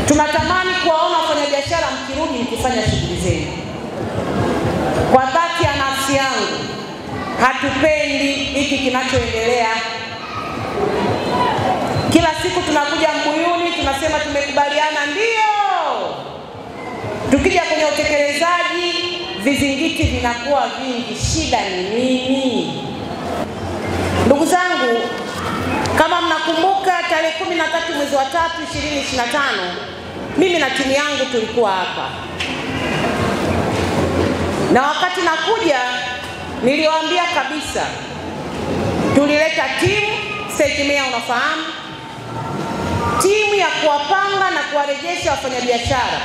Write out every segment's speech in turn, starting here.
Tunatamani kuwaona wafanyabiashara mkirudi mkifanya shughuli zenu. Kwa dhati ya nafsi yangu, hatupendi hiki kinachoendelea. Kila siku tunakuja Mbuyuni tunasema tumekubaliana, ndio. Tukija kwenye utekelezaji vizingiti vinakuwa vingi. Shida ni nini? Ndugu zangu, kama mnakumbuka tarehe 13 mwezi wa 3 2025, mimi na timu yangu tulikuwa hapa. Na wakati nakuja niliwaambia kabisa, tulileta timu, Seikimea unafahamu, timu ya kuwapanga na kuwarejesha wafanyabiashara.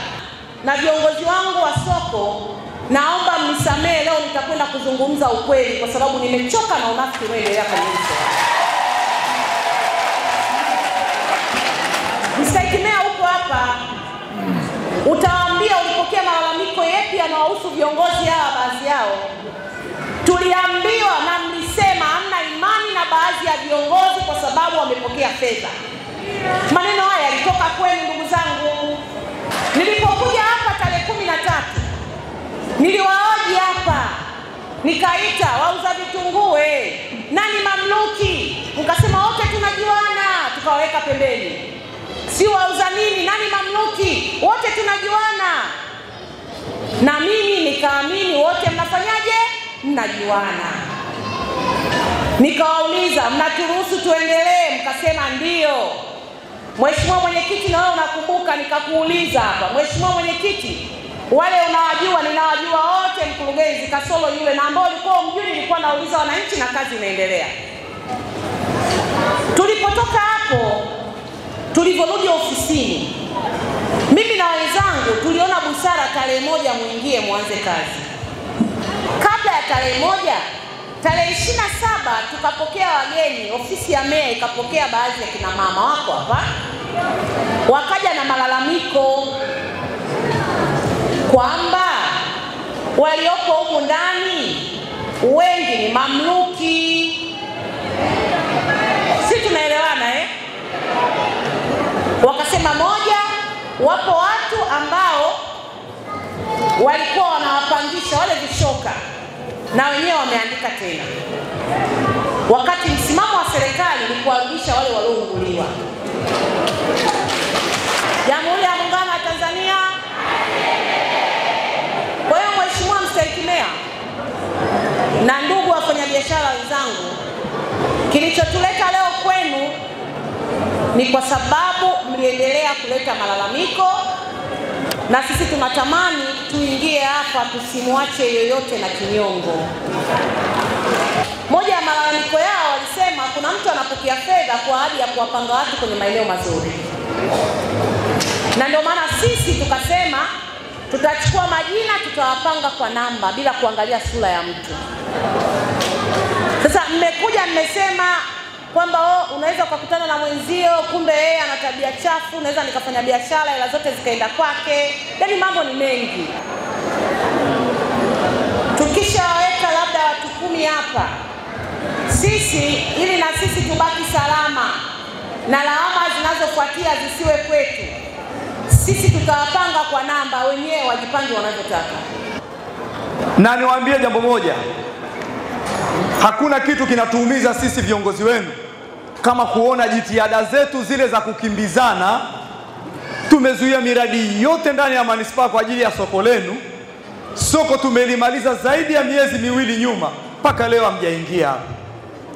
Na viongozi wangu wa soko, naomba mnisamehe, leo nitakwenda kuzungumza ukweli kwa sababu nimechoka na unafiki unaendelea kwenye soko. Seikimea huko hapa, utawaambia ulipokea malalamiko yepi yanayohusu viongozi hawa baadhi yao. Tuliambiwa na mlisema hamna imani na baadhi ya viongozi kwa sababu wamepokea fedha. Maneno haya yalitoka kwenu ndugu zangu. Nilipokuja hapa tarehe 13, niliwaoji hapa, nikaita wauza vitunguu, nani mamluki? Mkasema wote tunajuana, tukaweka pembeni. Si wauza nini, nani mamluki? Wote tunajuana. Na mimi nikaamini wote mnafanyaje? Mnajuana. Nikawauliza, mnaturuhusu tuendelee? Mkasema ndio. Mheshimiwa Mwenyekiti, na wewe unakumbuka nikakuuliza hapa, Mheshimiwa Mwenyekiti, wale unawajua? Ninawajua wote, mkurugenzi kasoro yule, na ambao ulikuwa mjui nilikuwa nauliza wananchi na kazi inaendelea. Tulipotoka hapo, tulivyorudi ofisini, mimi na wenzangu tuliona busara tarehe 1 muingie mwanze kazi. Kabla ya tarehe 1, tarehe 27 tukapokea wageni, ofisi ya meya ikapokea baadhi ya kina mama wako hapa. Wakaja na malalamiko kwamba waliopo huko ndani wengi ni mamluki. Si tunaelewana Wakasema moja, wapo watu ambao walikuwa wanawapangisha wale vishoka na wenyewe wameandika tena. Wakati msimamo wa serikali ni kuwarudisha wale waliounguliwa. Jamhuri ya Muungano wa Tanzania. Kwa hiyo Mheshimiwa Seikimea na ndugu wafanyabiashara wenzangu, kilichotuleta leo kwenu ni kwa sababu mliendelea kuleta malalamiko, na sisi tunatamani tuingie hapa tusimwache yoyote na kinyongo. Moja ya malalamiko yao walisema kuna mtu anapokea fedha kwa ahadi ya kuwapanga watu kwenye maeneo mazuri. Na ndio maana sisi tukasema tutachukua majina, tutawapanga kwa namba bila kuangalia sura ya mtu. Sasa mmekuja mmesema kwamba unaweza ukakutana na mwenzio kumbe yeye ana tabia chafu, naweza nikafanya biashara hela zote zikaenda kwake. Yaani mambo ni mengi. Tukishaweka labda watu 10 hapa, sisi ili na sisi tubaki salama na lawama zinazofuatia zisiwe kwetu, sisi tutawapanga kwa namba, wenyewe wajipange wanavyotaka. Na niwaambie jambo moja, hakuna kitu kinatuumiza sisi viongozi wenu kama kuona jitihada zetu zile za kukimbizana. Tumezuia miradi yote ndani ya manispaa kwa ajili ya soko lenu. Soko tumelimaliza zaidi ya miezi 2 nyuma, mpaka leo hamjaingia hapa.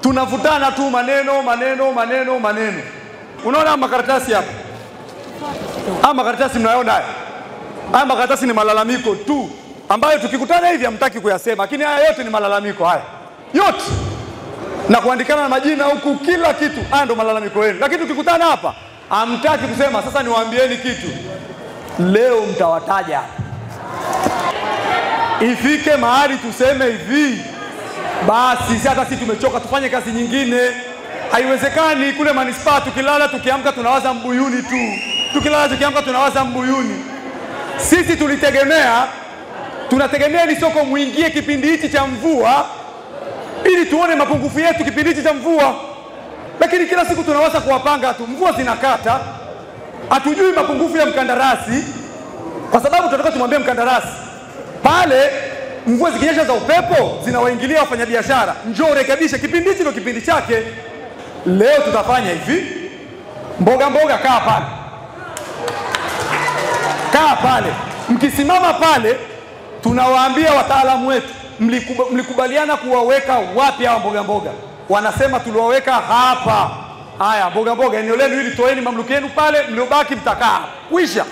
Tunavutana tu maneno. Unaona makaratasi hapa? Haya makaratasi mnayoona haya? Haya makaratasi ni malalamiko tu ambayo tukikutana hivi hamtaki kuyasema, lakini haya yote ni malalamiko haya. Yote. Na kuandikana na majina huku kila kitu, haya ndo malalamiko yenu. Lakini tukikutana hapa hamtaki kusema. Sasa niwaambieni kitu. Leo mtawataja. Ifike mahali tuseme hivi, basi hata sisi tumechoka, tufanye kazi nyingine. Haiwezekani kule manispaa tukilala tukiamka tunawaza Mbuyuni tu. Tukilala tukiamka tunawaza Mbuyuni. Sisi tunategemea ni soko muingie kipindi hichi cha mvua ili tuone mapungufu yetu kipindi hichi cha mvua. Lakini kila siku tunawaza kuwapanga tu. Mvua zinakata, Hatujui mapungufu ya mkandarasi, kwa sababu tunataka tumwambie mkandarasi pale mvua zikinyesha za upepo zinawaingilia wafanyabiashara, njoo rekebishe, kipindi hichi ndio kipindi chake. Leo tutafanya hivi, mboga mboga, kaa pale, kaa pale. Mkisimama pale, tunawaambia wataalamu wetu, mlikubaliana kuwaweka wapi hawa mboga mboga? Wanasema tuliwaweka hapa. Haya, mboga mboga, eneo lenu hili toeni mamluki yenu pale, mliobaki mtakaa. Kwisha.